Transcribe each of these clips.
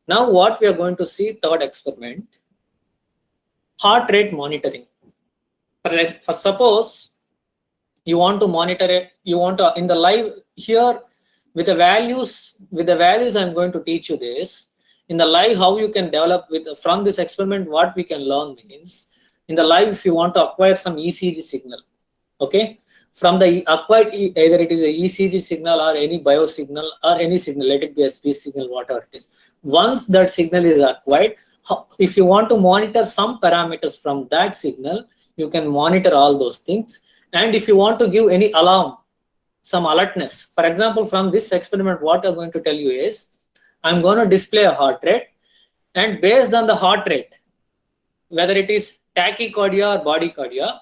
Now what we are going to see, third experiment, heart rate monitoring. For suppose you want to monitor it, you want to in the live here with the values I'm going to teach you this. In the live, how you can develop with from this experiment, what we can learn means, in the live, if you want to acquire some ECG signal, okay, from the acquired, either it is a ECG signal or any biosignal or any signal, let it be a speech signal, whatever it is. Once that signal is acquired, if you want to monitor some parameters from that signal, you can monitor all those things. And if you want to give any alarm, some alertness, for example, from this experiment, what I'm going to tell you is, I'm going to display a heart rate, and based on the heart rate, whether it is tachycardia or bradycardia,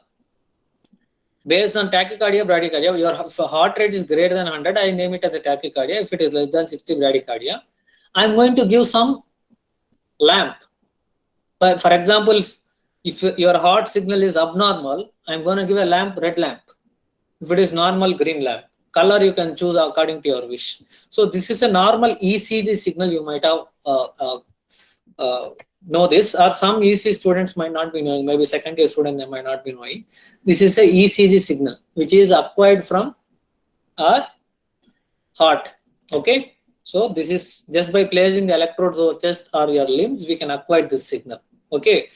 based on tachycardia, bradycardia, your heart rate is greater than 100, I name it as a tachycardia. If it is less than 60, bradycardia. I'm going to give some lamp. But for example, if your heart signal is abnormal, I'm going to give a lamp, red lamp. If it is normal, green lamp. Color you can choose according to your wish. So this is a normal ECG signal. You might have know this, or some ECG students might not be knowing. Maybe second year student, they might not be knowing. This is a ECG signal which is acquired from our heart. Okay, so this is just by placing the electrodes over chest or your limbs, we can acquire this signal. Okay,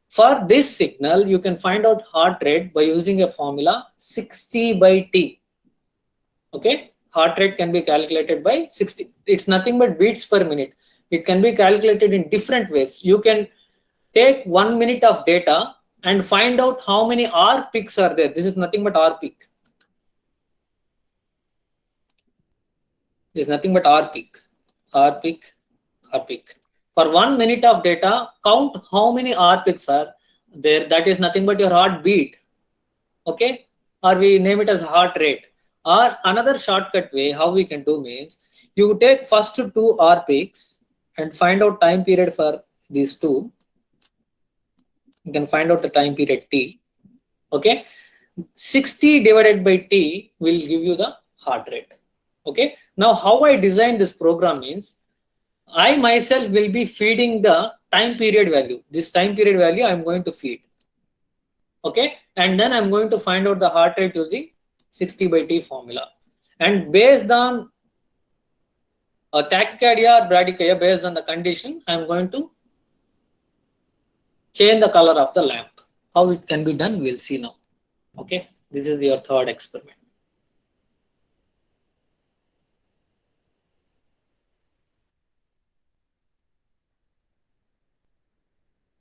for this signal, you can find out heart rate by using a formula 60 by T. Okay, heart rate can be calculated by 60. It's nothing but beats per minute. It can be calculated in different ways. You can take 1 minute of data and find out how many R peaks are there. This is nothing but R peak. This is nothing but R peak, R peak, R peak. For 1 minute of data, count how many R peaks are there. That is nothing but your heartbeat. Okay, or we name it as heart rate. Or another shortcut way how we can do means, you take first 2 R peaks and find out time period for these two. You can find out the time period T. Okay, 60 divided by T will give you the heart rate. Okay, now how I design this program means, I myself will be feeding the time period value. This time period value I'm going to feed. Okay, and then I'm going to find out the heart rate using 60 by T formula. And based on a tachycardia or bradycardia, based on the condition, I'm going to change the color of the lamp. How it can be done, we'll see now. Okay, this is your third experiment.